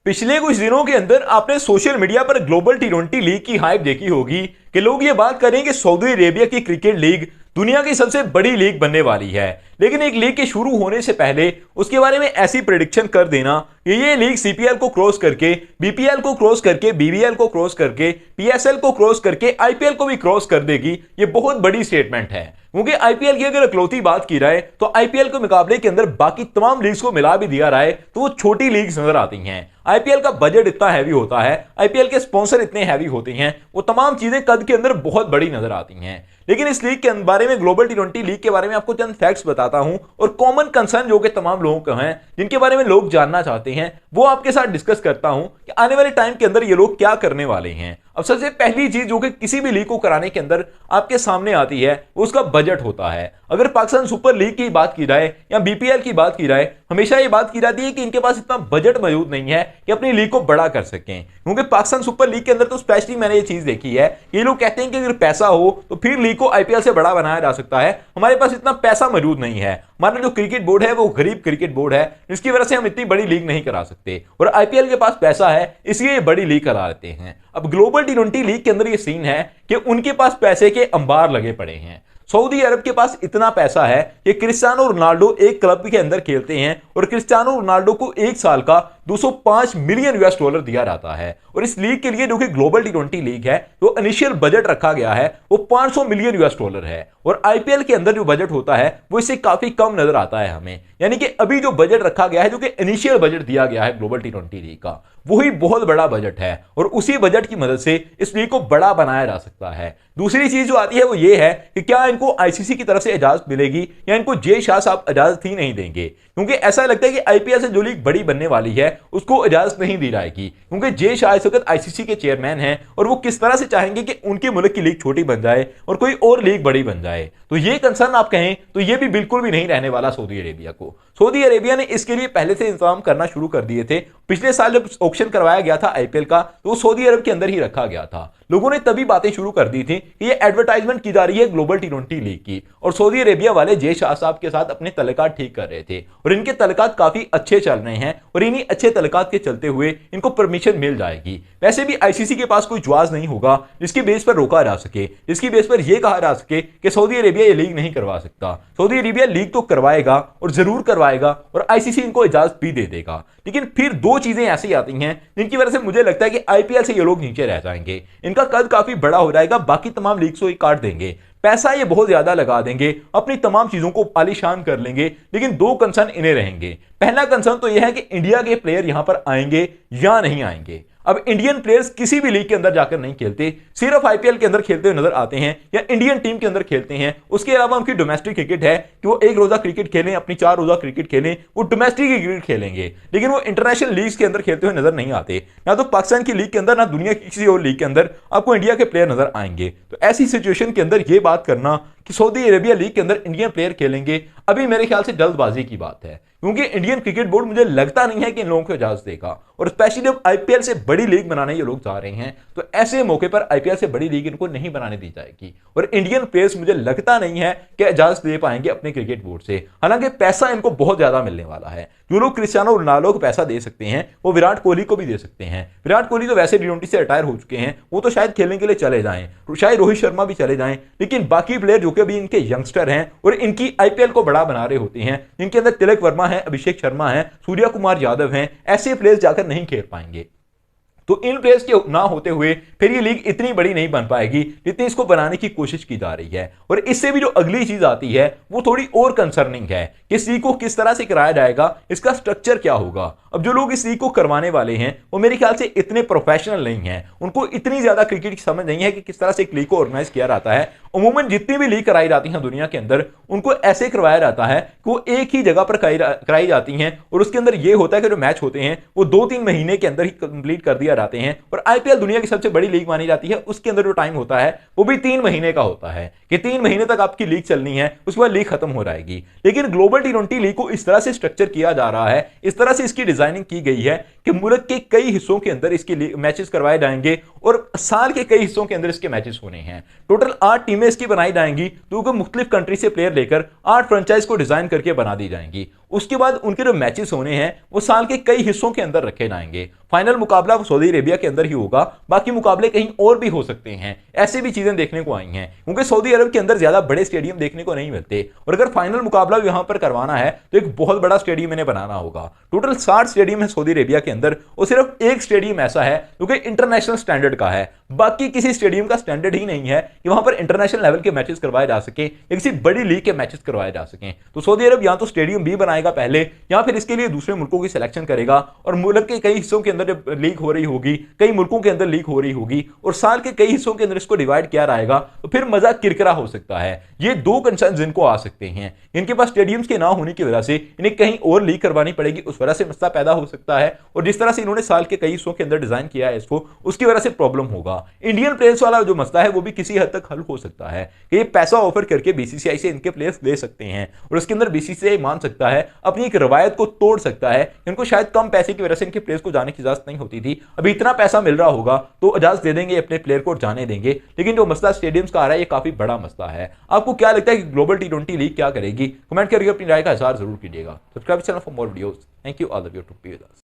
पिछले कुछ दिनों के अंदर आपने सोशल मीडिया पर ग्लोबल टी20 लीग की हाइप देखी होगी कि लोग ये बात करें कि सऊदी अरेबिया की क्रिकेट लीग दुनिया की सबसे बड़ी लीग बनने वाली है। लेकिन एक लीग के शुरू होने से पहले उसके बारे में ऐसी प्रेडिक्शन कर देना कि ये लीग सीपीएल को क्रॉस करके, बीपीएल को क्रॉस करके, बीबीएल को क्रॉस करके, पीएसएल को क्रॉस करके आईपीएल को भी क्रॉस कर देगी, ये बहुत बड़ी स्टेटमेंट है। क्योंकि आईपीएल की अगर इकलौती बात की जाए तो आईपीएल के मुकाबले के अंदर बाकी तमाम लीग्स को मिला भी दिया जाए तो वो छोटी लीग्स नजर आती हैं। आईपीएल का बजट इतना हैवी होता है, आईपीएल के स्पॉन्सर इतने हैवी होते हैं, वो तमाम चीजें कद के अंदर बहुत बड़ी नजर आती हैं। लेकिन इस लीग के बारे में, ग्लोबल टी20 लीग के बारे में आपको चंद फैक्ट्स बताता हूं और कॉमन कंसर्न जो कि तमाम लोगों को हैं, जिनके बारे में लोग जानना चाहते हैं, वो आपके साथ डिस्कस करता हूं कि आने वाले टाइम के अंदर ये लोग क्या करने वाले हैं। अब सबसे पहली चीज जो कि किसी भी लीग को कराने के अंदर आपके सामने आती है वो उसका बजट होता है। अगर पाकिस्तान सुपर लीग की बात की जाए या बीपीएल की बात की जाए, हमेशा ये बात की जाती है कि इनके पास इतना बजट मौजूद नहीं है कि अपनी लीग को बड़ा कर सकें। क्योंकि पाकिस्तान सुपर लीग के अंदर तो स्पेशली मैंने ये चीज देखी है, ये लोग कहते हैं कि अगर पैसा हो तो फिर लीग को आईपीएल से बड़ा बनाया जा सकता है। हमारे पास इतना पैसा मौजूद नहीं है, हमारा जो क्रिकेट बोर्ड है वो गरीब क्रिकेट बोर्ड है, जिसकी वजह से हम इतनी बड़ी लीग नहीं करा सकते, और आईपीएल के पास पैसा है इसलिए ये बड़ी लीग करा लेते हैं। अब ग्लोबल टी20 लीग के अंदर ये सीन है कि उनके पास पैसे के अंबार लगे पड़े हैं। सऊदी अरब के पास इतना पैसा है कि क्रिस्टियानो रोनाल्डो एक क्लब के अंदर खेलते हैं और क्रिस्टियानो रोनाल्डो को एक साल का 205 मिलियन यूएस डॉलर दिया जाता है। और इस लीग के लिए जो कि ग्लोबल टी20 लीग है, जो इनिशियल बजट रखा गया है वो 500 मिलियन यूएस डॉलर है। और आईपीएल के अंदर जो बजट होता है वो इससे काफी कम नजर आता है हमें। यानी कि अभी जो बजट रखा गया है, जो कि इनिशियल बजट दिया गया है ग्लोबल टी20 लीग का, वही बहुत बड़ा बजट है और उसी बजट की मदद से इस लीग को बड़ा बनाया जा सकता है। दूसरी चीज जो आती है वो ये है कि क्या इनको आईसीसी की तरफ से इजाजत मिलेगी या इनको जे शाह साहब इजाजत ही नहीं देंगे। क्योंकि ऐसा लगता है कि आईपीएल से जो लीग बड़ी बनने वाली है उसको इजाजत नहीं दी जाएगी, क्योंकि जे शाह इस वक्त आईसीसी के चेयरमैन हैं और वो किस तरह से चाहेंगे कि उनके मुल्क की लीग छोटी बन जाए और कोई और लीग बड़ी बन जाए। तो ये कंसर्न आप कहें तो ये भी बिल्कुल भी नहीं रहने वाला सऊदी अरेबिया को। सऊदी अरेबिया ने इसके लिए पहले से इंतजाम करना शुरू कर दिए थे। पिछले साल जब ऑक्शन करवाया गया था आईपीएल का, तो वो सऊदी अरब के अंदर ही रखा गया था। लोगों ने तभी बातें शुरू कर दी थी कि ये एडवर्टाइजमेंट की जा रही है ग्लोबल टी20 लीग की, और सऊदी अरेबिया वाले जे शाह साहब के साथ अपने तल्लुकात ठीक कर रहे थे और इनके तल्लुकात काफी अच्छे चल रहे हैं और इन्हीं अच्छे तल्लुकात के चलते हुए इनको परमिशन मिल जाएगी। वैसे भी आईसीसी के पास कोई जवाब नहीं होगा जिसकी बेस पर रोका जा सके, जिसकी बेस पर यह कहा जा सके कि सऊदी अरेबिया ये लीग नहीं करवा सकता। सऊदी अरेबिया लीग तो करवाएगा और जरूर करवाएगा और आईसीसी इनको इजाजत भी दे देगा। लेकिन फिर दो चीजें ऐसी आती हैं जिनकी वजह से मुझे लगता है कि आईपीएल से ये लोग नीचे रह जाएंगे। इनका कद काफी बड़ा हो जाएगा, बाकी तमाम लीग्स को काट देंगे, पैसा ये बहुत ज्यादा लगा देंगे, अपनी तमाम चीजों को आलीशान कर लेंगे। लेकिन दो कंसर्न इन्हें रहेंगे। पहला कंसर्न तो यह है कि इंडिया के प्लेयर यहां पर आएंगे या नहीं आएंगे। अब इंडियन प्लेयर्स किसी भी लीग के अंदर जाकर नहीं खेलते, सिर्फ आईपीएल के अंदर खेलते हुए नजर आते हैं या इंडियन टीम के अंदर खेलते हैं। उसके अलावा उनकी डोमेस्टिक क्रिकेट है कि वो एक रोजा क्रिकेट खेलें, अपनी 4 रोजा क्रिकेट खेलें, वो डोमेस्टिक क्रिकेट खेलेंगे। लेकिन वो इंटरनेशनल लीग्स के अंदर खेलते हुए नजर नहीं आते, ना तो पाकिस्तान की लीग के अंदर, ना दुनिया की किसी और लीग के अंदर आपको इंडिया के प्लेयर नजर आएंगे। तो ऐसी सिचुएशन के अंदर यह बात करना कि सऊदी अरेबिया लीग के अंदर इंडियन प्लेयर खेलेंगे, अभी मेरे ख्याल से जल्दबाजी की बात है। क्योंकि इंडियन क्रिकेट बोर्ड मुझे लगता नहीं है कि इन लोगों को इजाजत देगा, और स्पेशली जब आईपीएल से बड़ी लीग बनाने ये लोग जा रहे हैं तो ऐसे मौके पर आईपीएल से बड़ी लीग इनको नहीं बनाने दी जाएगी। और इंडियन प्लेयर्स मुझे लगता नहीं है कि इजाजत दे पाएंगे अपने क्रिकेट बोर्ड से। हालांकि पैसा इनको बहुत ज्यादा मिलने वाला है। जो लोग क्रिस्टियानो रोनाल्डो को पैसा दे सकते हैं वो विराट कोहली को भी दे सकते हैं। विराट कोहली तो वैसे टी20 से रिटायर हो चुके हैं, वो तो शायद खेलने के लिए चले जाएं, शायद रोहित शर्मा भी चले जाएं। लेकिन बाकी प्लेयर जो कि अभी इनके यंगस्टर हैं और इनकी आईपीएल को बड़ा बना रहे होते हैं, जिनके अंदर तिलक वर्मा है, अभिषेक शर्मा है, सूर्या कुमार यादव हैं, ऐसे प्लेयर्स जाकर नहीं खेल पाएंगे। तो इन प्लेयर्स के ना होते हुए फिर ये लीग इतनी बड़ी नहीं बन पाएगी जितनी इसको बनाने की कोशिश की जा रही है। और इससे भी जो अगली चीज आती है वो थोड़ी और कंसर्निंग है कि इस लीग को किस तरह से कराया जाएगा, इसका स्ट्रक्चर क्या होगा। अब जो लोग इस लीग को करवाने वाले हैं वो मेरे ख्याल से इतने प्रोफेशनल नहीं है, उनको इतनी ज्यादा क्रिकेट की समझ नहीं है कि किस तरह से एक लीग को ऑर्गेनाइज किया जाता है। अमूमन जितनी भी लीग कराई जाती है दुनिया के अंदर, उनको ऐसे करवाया जाता है कि वो एक ही जगह पर कराई जाती हैं और उसके अंदर ये होता है कि जो मैच होते हैं वो 2-3 महीने के अंदर ही कंप्लीट कर दिया जाते हैं। और आईपीएल दुनिया की सबसे बड़ी लीग मानी जाती है, उसके अंदर जो टाइम होता है वो भी 3 महीने का होता है कि 3 महीने तक आपकी लीग चलनी है, उसके बाद लीग खत्म हो जाएगी। लेकिन ग्लोबल टी20 लीग को इस तरह से स्ट्रक्चर किया जा रहा है, इस तरह से इसकी डिजाइनिंग की गई है कि मुल्क के कई हिस्सों के अंदर इसके मैचेस करवाए जाएंगे और साल के कई हिस्सों के अंदर इसके मैचेस होने हैं। टोटल 8 टीमें इसकी बनाई जाएंगी, तो मुख्तलिफ कंट्री से प्लेयर लेकर 8 फ्रेंचाइज को डिजाइन करके बना दी जाएंगी उसके बाद उनके जो मैचेस होने हैं वो साल के कई हिस्सों के अंदर रखे जाएंगे। फाइनल मुकाबला सऊदी अरेबिया के अंदर ही होगा, बाकी मुकाबले कहीं और भी हो सकते हैं। ऐसे भी चीजें देखने को आई हैं, क्योंकि सऊदी अरब के अंदर ज्यादा बड़े स्टेडियम देखने को नहीं मिलते, और अगर फाइनल मुकाबला यहां पर करवाना है तो एक बहुत बड़ा स्टेडियम इन्हें बनाना होगा। टोटल 60 स्टेडियम है सऊदी अरेबिया के अंदर, और सिर्फ एक स्टेडियम ऐसा है जो कि इंटरनेशनल स्टैंडर्ड का है। बाकी किसी स्टेडियम का स्टैंडर्ड ही नहीं है कि वहां पर इंटरनेशनल लेवल के मैचेस करवाए जा सके या किसी बड़ी लीग के मैचेस करवाए जा सकें। तो सऊदी अरब या तो स्टेडियम भी बनाएगा पहले, या फिर इसके लिए दूसरे मुल्कों की सिलेक्शन करेगा, और मुल्क के कई हिस्सों के अंदर जब लीग हो रही होगी, कई मुल्कों के अंदर लीग हो रही होगी, और साल के कई हिस्सों के अंदर इसको डिवाइड किया रहेगा, तो फिर मजा किरकिरा हो सकता है। ये दो कंसर्न जिनको आ सकते हैं, इनके पास स्टेडियम्स के ना होने की वजह से इन्हें कहीं और लीग करवानी पड़ेगी, उस वजह से मसला पैदा हो सकता है, और जिस तरह से इन्होंने साल के कई हिस्सों के अंदर डिजाइन किया है इसको, उसकी वजह से प्रॉब्लम होगा। इंडियन प्लेयर्स वाला जो मसला है वो भी किसी हद तक हल हो सकता है कि ये पैसा ऑफर करके बीसीसीआई से इनके प्लेयर्स ले सकते हैं, और उसके अंदर बीसीसीआई मान सकता है, अपनी एक रवायत को तोड़ सकता है। इनको शायद कम पैसे की वजह से इनके प्लेयर्स को जाने की इजाजत नहीं होती थी, अभी इतना पैसा मिल रहा होगा तो इजाजत दे देंगे अपने प्लेयर को जाने देंगे। लेकिन जो मसला स्टेडियम्स का आ रहा है ये काफी बड़ा मसला है। आपको क्या लगता है कि ग्लोबल टी20 लीग क्या करेगी? कमेंट करके अपनी राय का इज़हार जरूर कीजिएगा। Subscribe channel for more videos. Thank you all of you to be with us.